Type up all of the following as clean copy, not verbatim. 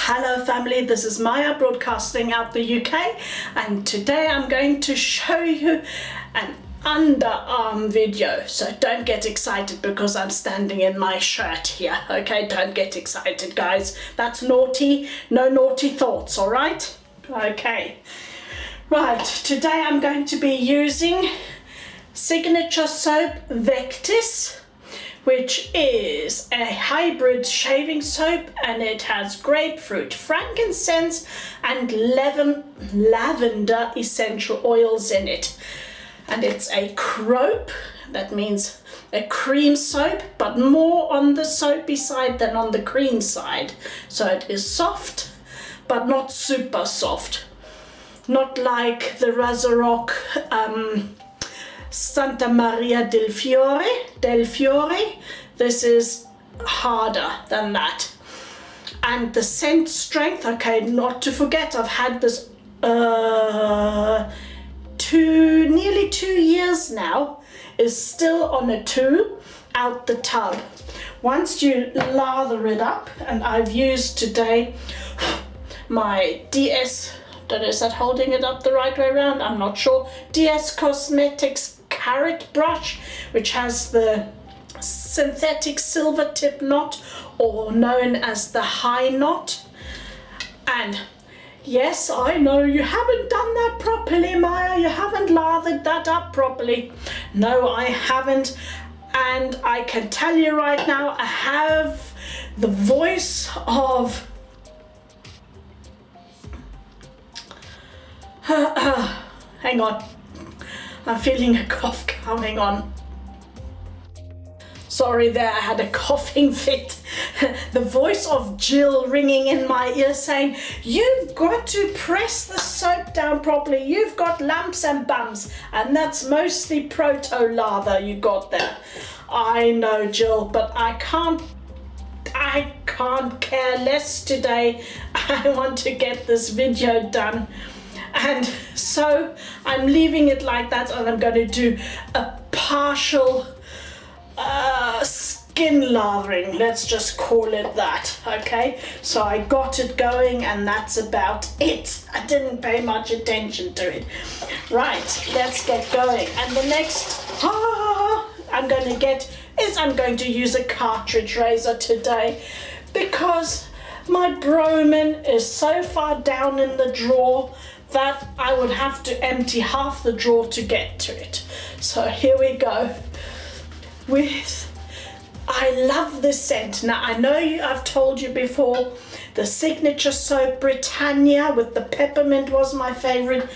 Hello family, this is Maja broadcasting out the UK, and today I'm going to show you an underarm video. So don't get excited because I'm standing in my shirt here, okay? Don't get excited guys, that's naughty, no naughty thoughts, alright? Okay, right, today I'm going to be using signature soap Vectis, which is a hybrid shaving soap, and it has grapefruit, frankincense and lavender essential oils in it. And it's a croap, that means a cream soap, but more on the soapy side than on the cream side. So it is soft, but not super soft. Not like the Razarock Santa Maria del Fiore. This is harder than that. And the scent strength, okay, not to forget, I've had this nearly 2 years now, is still on a 2 out the tub. Once you lather it up, and I've used today my is that holding it up the right way around? I'm not sure. DS Cosmetics Carrot Brush, which has the synthetic silver tip knot, or known as the high knot. And yes, I know you haven't done that properly, Maja. You haven't lathered that up properly. No, I haven't. And I can tell you right now, I have the voice of hang on, I'm feeling a cough coming on. Sorry there, I had a coughing fit. The voice of Jill ringing in my ear saying, you've got to press the soap down properly. You've got lumps and bumps, and that's mostly proto lather you got there. I know, Jill, but I can't care less today. I want to get this video done. And so I'm leaving it like that, and I'm going to do a partial skin lathering, let's just call it that, okay? So I got it going, and that's about it. I didn't pay much attention to it. Right, let's get going. And the next I'm going to use a cartridge razor today, because my Broman is so far down in the drawer that I would have to empty half the drawer to get to it. So here we go. I love this scent. Now I know I've told you before, the signature soap Britannia with the peppermint was my favorite,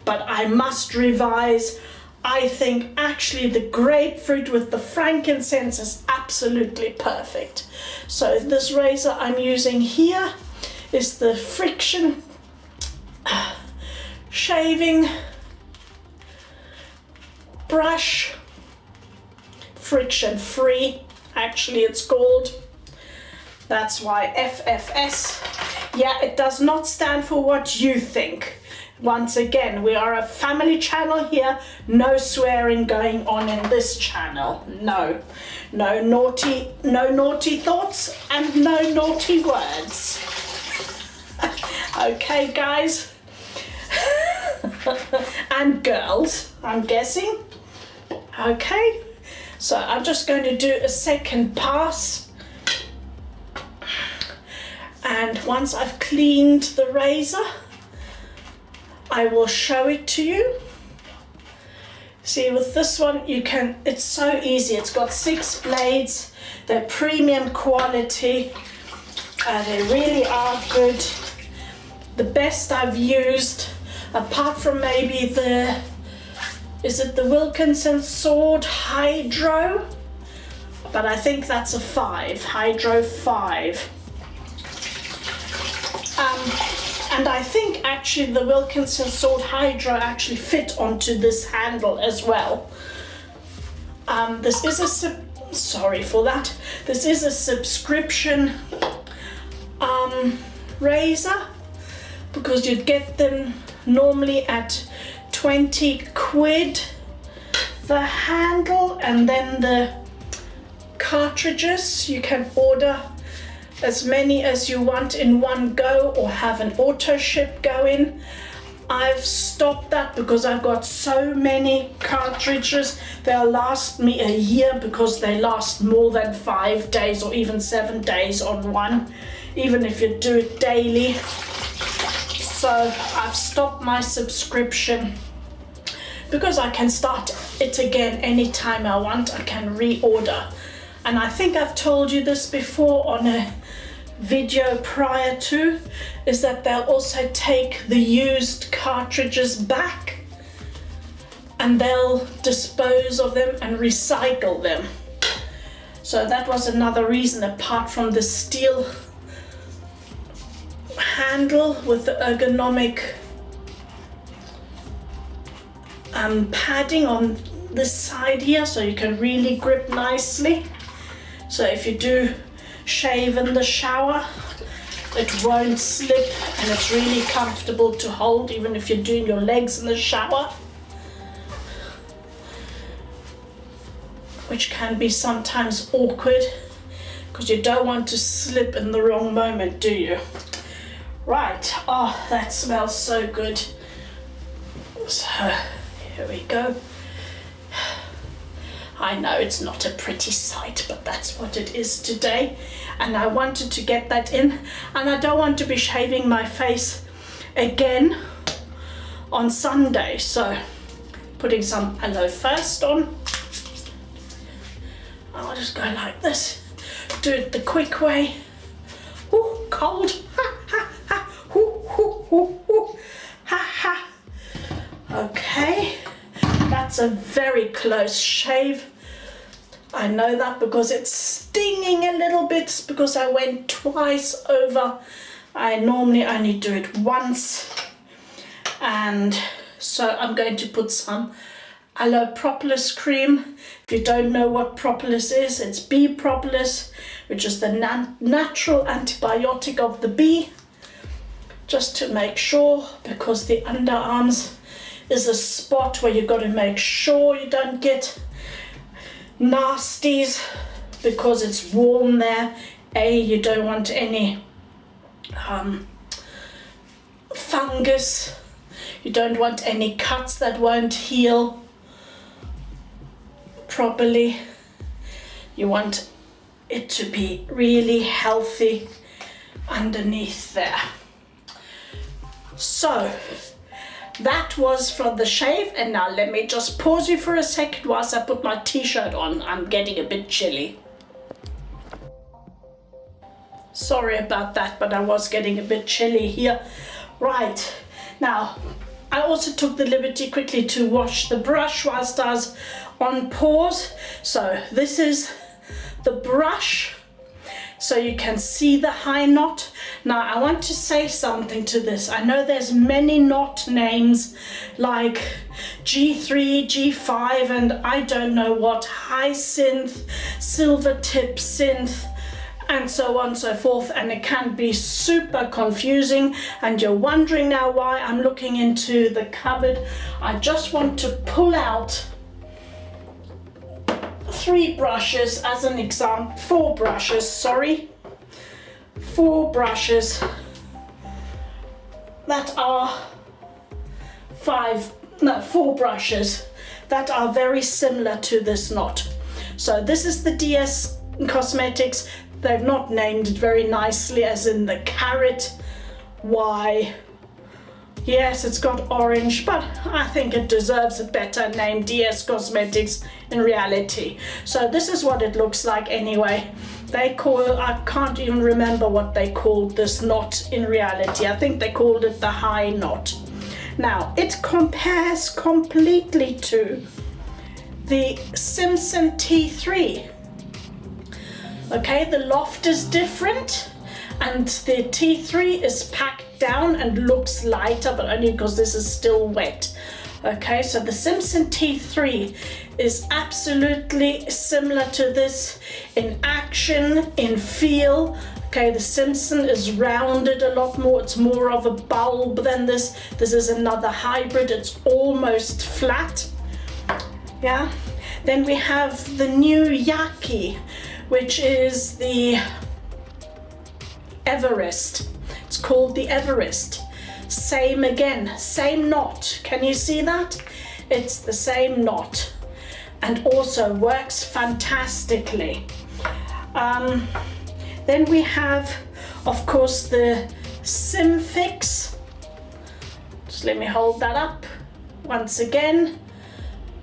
but I must revise. I think actually the grapefruit with the frankincense is absolutely perfect. So this razor I'm using here is the Friction shaving brush, friction free, actually it's called. That's why FFS. Yeah, it does not stand for what you think. Once again, we are a family channel here. No swearing going on in this channel. No naughty thoughts and no naughty words. Okay guys, and girls, I'm guessing. Okay, so I'm just going to do a second pass, and once I've cleaned the razor, I will show it to you. See, with this one it's so easy. It's got 6 blades, they're premium quality, they really are good. The best I've used, apart from maybe the Wilkinson Sword Hydro, but I think that's a 5, Hydro 5. And I think actually the Wilkinson Sword Hydro actually fit onto this handle as well. This is a subscription razor, because you'd get them normally at 20 quid the handle, and then the cartridges you can order as many as you want in one go or have an auto ship going. I've stopped that because I've got so many cartridges. They'll last me a year because they last more than 5 days or even 7 days on one, even if you do it daily. So I've stopped my subscription because I can start it again anytime I want. I can reorder. And I think I've told you this before on a video prior to, is that they'll also take the used cartridges back and they'll dispose of them and recycle them. So that was another reason, apart from the steel handle with the ergonomic padding on this side here, so you can really grip nicely. So if you do shave in the shower, it won't slip and it's really comfortable to hold, even if you're doing your legs in the shower, which can be sometimes awkward because you don't want to slip in the wrong moment, do you? Right, oh, that smells so good. So here we go. I know it's not a pretty sight, but that's what it is today. And I wanted to get that in, and I don't want to be shaving my face again on Sunday. So putting some aloe first on. I'll just go like this. Do it the quick way. Ooh, cold. Ha, ha, ha. Ooh, ooh, ooh, ooh. Ha, ha. Okay, that's a very close shave. I know that because it's stinging a little bit because I went twice over. I normally only do it once. And so I'm going to put some Aloe propolis cream. If you don't know what propolis is, it's bee propolis, which is the natural antibiotic of the bee. Just to make sure, because the underarms is a spot where you've got to make sure you don't get nasties because it's warm there. You don't want any fungus. You don't want any cuts that won't heal properly. You want it to be really healthy underneath there. So that was from the shave, and now let me just pause you for a second whilst I put my t-shirt on. I'm getting a bit chilly. Sorry about that, but I was getting a bit chilly here. Right, now I also took the liberty quickly to wash the brush whilst I was on pause. So this is the brush, so you can see the high knot. Now I want to say something to this. I know there's many knot names like G3, G5, and I don't know what, hyacinth, silver tip synth, and so on and so forth, and it can be super confusing. And you're wondering now why I'm looking into the cupboard. I just want to pull out 3 brushes as an example, 4 brushes, sorry. 4 brushes that are 4 brushes that are very similar to this knot. So this is the DS Cosmetics. They've not named it very nicely, as in the carrot. Why? Yes, it's got orange, but I think it deserves a better name, DS Cosmetics, in reality. So this is what it looks like anyway. They call, I can't even remember what they called this knot in reality. I think they called it the high knot. Now, it compares completely to the Simpson T3. Okay, the loft is different, and the T3 is packed down and looks lighter, but only because this is still wet. Okay, so the Simpson T3 is absolutely similar to this in action, in feel. Okay, the Simpson is rounded a lot more. It's more of a bulb than this. This is another hybrid. It's almost flat. Yeah. Then we have the new Yaki, which is the Everest. It's called the Everest. Same again, same knot. Can you see that? It's the same knot and also works fantastically. Then we have, of course, the Simfix. Just let me hold that up once again.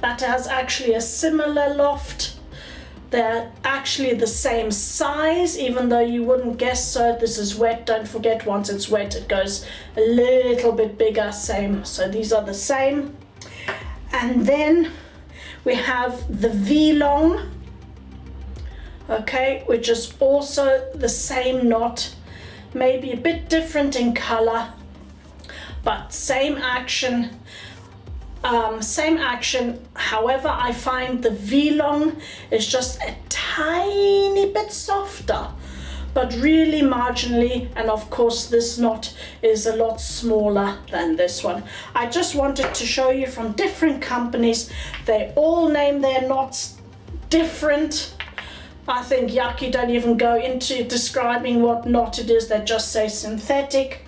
That has actually a similar loft. They're actually the same size, even though you wouldn't guess so. This is wet. Don't forget, once it's wet, it goes a little bit bigger. Same. So these are the same. And then we have the V-Long, okay, which is also the same knot, maybe a bit different in color, but same action. However, I find the V-Long is just a tiny bit softer, but really marginally, and of course this knot is a lot smaller than this one. I just wanted to show you from different companies. They all name their knots different. I think Yaki don't even go into describing what knot it is, they just say synthetic.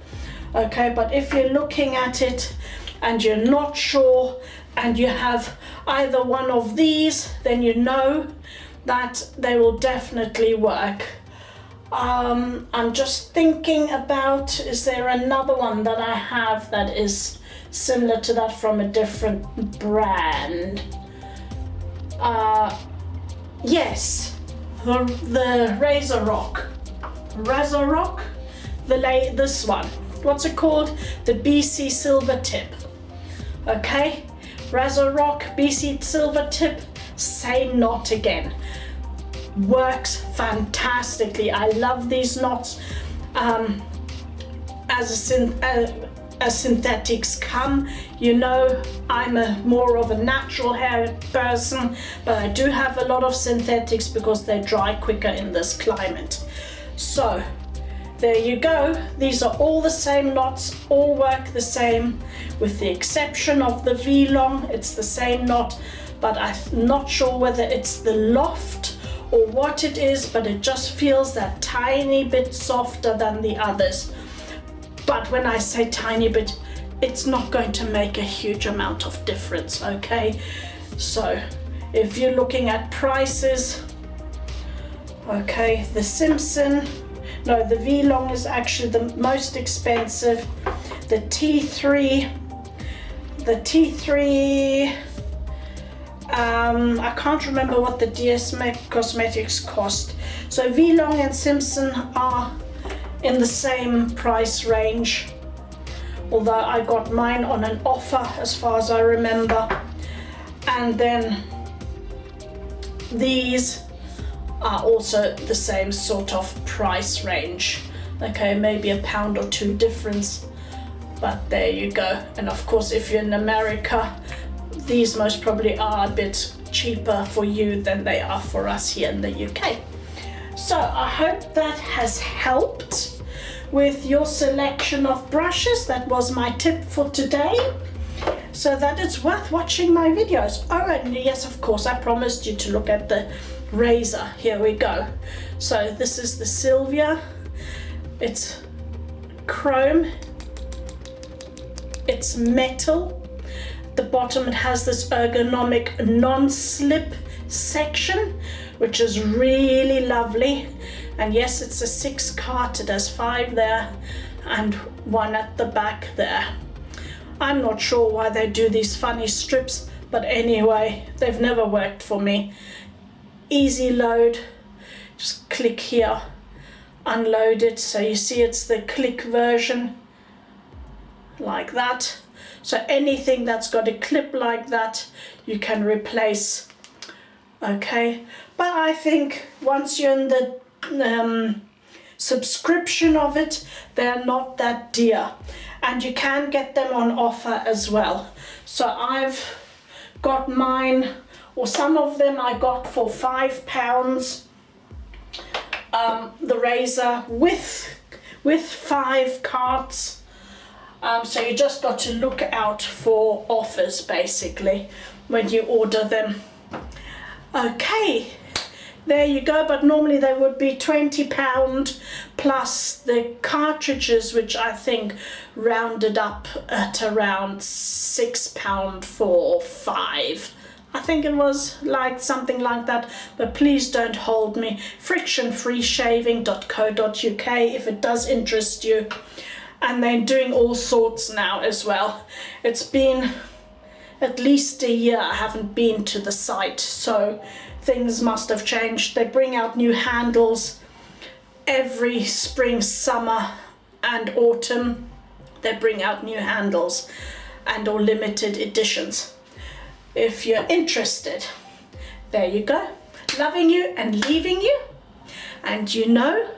Okay, but if you're looking at it and you're not sure and you have either one of these, then you know that they will definitely work. I'm just thinking about, is there another one that I have that is similar to that from a different brand? Yes, the Razor Rock, this one. What's it called? The BC Silver Tip. Okay, Razor Rock, BC Silver Tip, same knot again. Works fantastically. I love these knots. As synthetics come, you know, I'm more of a natural hair person, but I do have a lot of synthetics because they dry quicker in this climate. So there you go. These are all the same knots, all work the same, with the exception of the V-Long. It's the same knot, but I'm not sure whether it's the loft or what it is, but it just feels that tiny bit softer than the others. But when I say tiny bit, it's not going to make a huge amount of difference, okay? So if you're looking at prices, okay, the the V-Long is actually the most expensive. The T3, I can't remember what the DSC Cosmetics cost. So V-Long and Simpson are in the same price range, although I got mine on an offer as far as I remember. And then these are also the same sort of price range. Okay, maybe £1 or £2 difference, but there you go. And of course, if you're in America, these most probably are a bit cheaper for you than they are for us here in the UK. So I hope that has helped with your selection of brushes. That was my tip for today, so that it's worth watching my videos. Oh, and yes, of course, I promised you to look at the razor. Here we go. So this is the Silvia. It's chrome, it's metal. At the bottom it has this ergonomic non-slip section, which is really lovely. And yes, it's a 6 cart. It has 5 there and 1 at the back there. I'm not sure why they do these funny strips, but anyway, they've never worked for me. Easy load, just click here, unload it. So you see it's the click version, like that. So anything that's got a clip like that, you can replace. Okay, but I think once you're in the subscription of it, they're not that dear, and you can get them on offer as well. So I've got mine, or some of them I got for £5, the razor with 5 carts. So you just got to look out for offers basically when you order them. Okay, there you go, but normally they would be £20 plus the cartridges, which I think rounded up at around £6 for 5. I think it was like something like that, but please don't hold me. frictionfreeshaving.co.uk if it does interest you. And they're doing all sorts now as well. It's been at least a year I haven't been to the site, so things must have changed. They bring out new handles every spring, summer and autumn. They bring out new handles and or limited editions. If you're interested, there you go. Loving you and leaving you. And you know,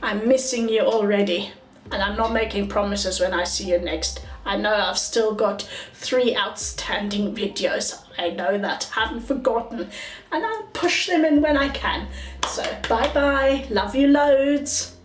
I'm missing you already. And I'm not making promises when I see you next. I know I've still got 3 outstanding videos. I know that, haven't forgotten. And I'll push them in when I can. So bye bye, love you loads.